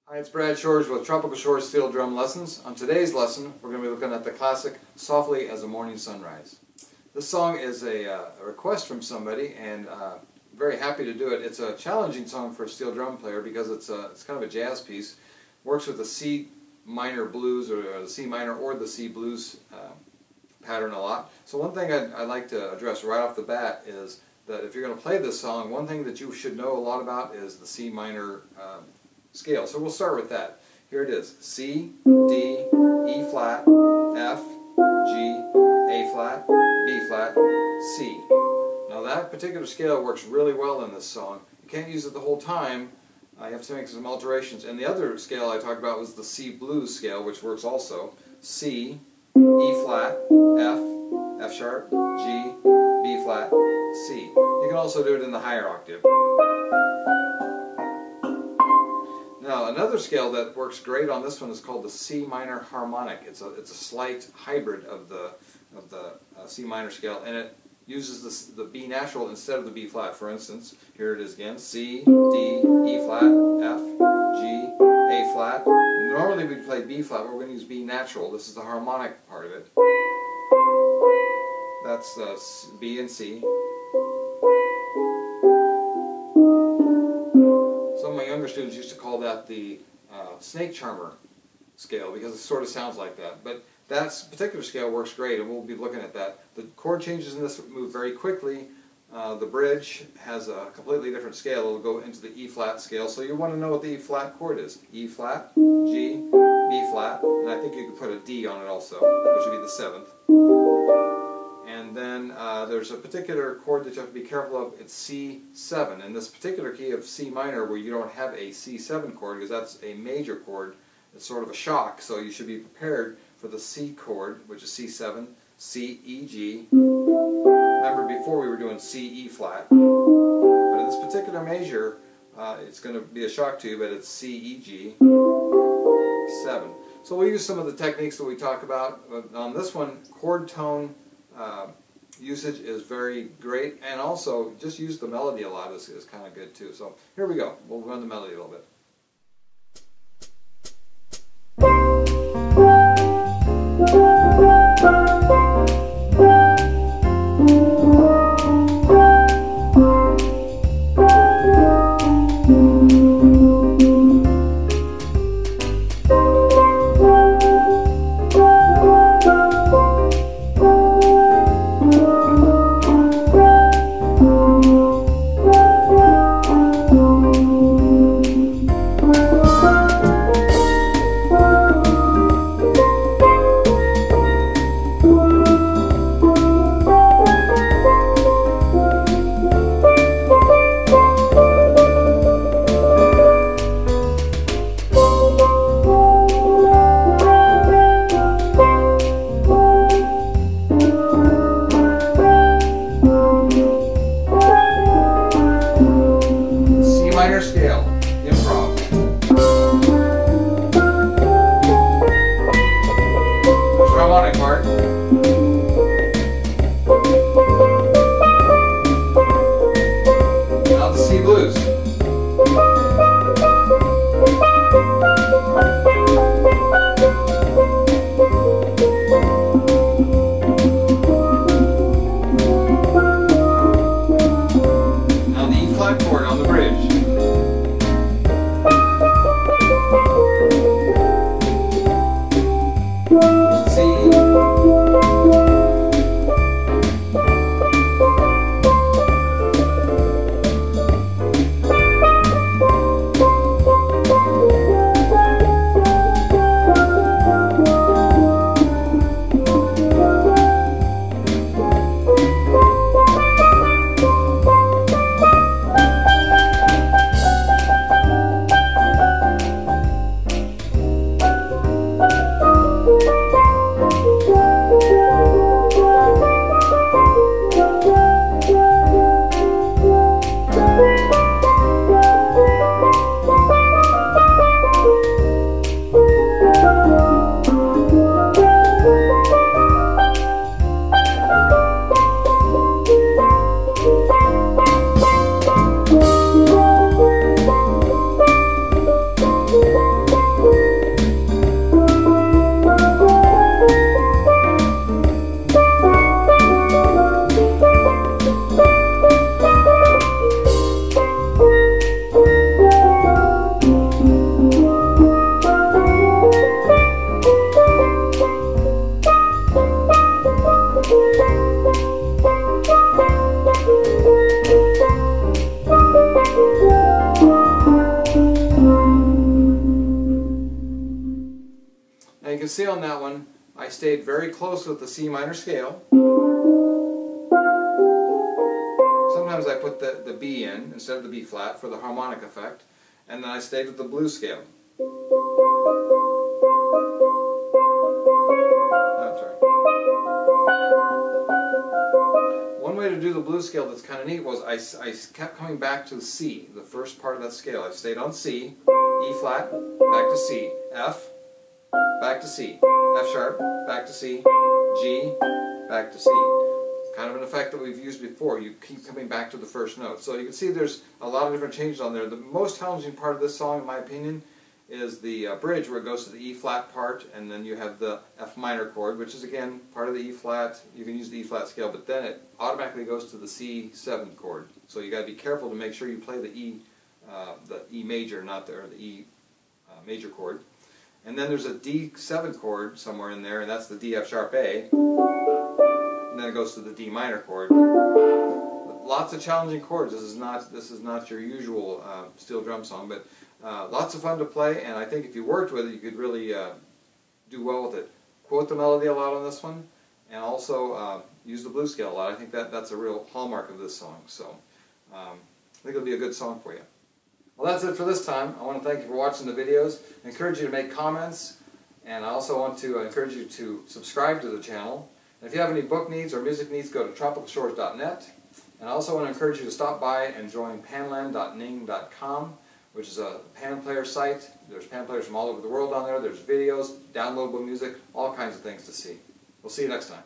Hi, it's Brad Shores with Tropical Shores Steel Drum Lessons. On today's lesson, we're going to be looking at the classic Softly as a Morning Sunrise. This song is a request from somebody, and very happy to do it. It's a challenging song for a steel drum player because it's kind of a jazz piece. Works with the C minor blues, or the C minor or the C blues pattern a lot. So one thing I'd like to address right off the bat is that if you're going to play this song, one thing that you should know a lot about is the C minor scale. So we'll start with that. Here it is: C, D, E flat, F, G, A flat, B flat, C. Now that particular scale works really well in this song. You can't use it the whole time. You have to make some alterations. And the other scale I talked about was the C blues scale, which works also. C, E flat, F, F sharp, G, B flat, C. You can also do it in the higher octave. Now another scale that works great on this one is called the C minor harmonic. It's a slight hybrid of the C minor scale, and it uses the B natural instead of the B flat. For instance, here it is again: C, D, E flat, F, G, A flat. Normally we play B flat, but we're going to use B natural. This is the harmonic part of it. That's B and C. Some of my younger students used to call that the snake charmer scale because it sort of sounds like that. But that particular scale works great, and we'll be looking at that. The chord changes in this move very quickly. The bridge has a completely different scale. It'll go into the E flat scale, so you want to know what the E flat chord is. E flat, G, B flat, and I think you could put a D on it also, which would be the 7th. And then there's a particular chord that you have to be careful of. It's C7. In this particular key of C minor, where you don't have a C7 chord, because that's a major chord, it's sort of a shock, so you should be prepared for the C chord, which is C7, C, E, G. Remember, before we were doing C, E flat. But in this particular measure, it's going to be a shock to you, but it's C, E, G, 7. So we'll use some of the techniques that we talk about. On this one, chord tone usage is very great, and also just use the melody a lot is kind of good too. So here we go. We'll run the melody a little bit. Minor scale, improv. There's the harmonic part. Now the C blues. Now the E flat chord on the bridge. C, can see on that one, I stayed very close with the C minor scale. Sometimes I put the B in instead of the B flat for the harmonic effect, and then I stayed with the blues scale. I'm sorry. One way to do the blues scale that's kind of neat was I kept coming back to C, the first part of that scale. I stayed on C, E flat, back to C, F, back to C, F sharp, back to C, G, back to C. Kind of an effect that we've used before. You keep coming back to the first note. So you can see there's a lot of different changes on there. The most challenging part of this song, in my opinion, is the bridge, where it goes to the E flat part, and then you have the F minor chord, which is again part of the E flat. You can use the E flat scale, but then it automatically goes to the C seventh chord. So you got to be careful to make sure you play the E major, not the E major chord. And then there's a D7 chord somewhere in there, and that's the D F sharp A. And then it goes to the D minor chord. Lots of challenging chords. This is not your usual steel drum song, but lots of fun to play. And I think if you worked with it, you could really do well with it. Quote the melody a lot on this one, and also use the blues scale a lot. I think that's a real hallmark of this song. So I think it'll be a good song for you. Well, that's it for this time. I want to thank you for watching the videos. I encourage you to make comments, and I also want to encourage you to subscribe to the channel. And if you have any book needs or music needs, go to tropicalshores.net. And I also want to encourage you to stop by and join panland.ning.com, which is a pan player site. There's pan players from all over the world on there. There's videos, downloadable music, all kinds of things to see. We'll see you next time.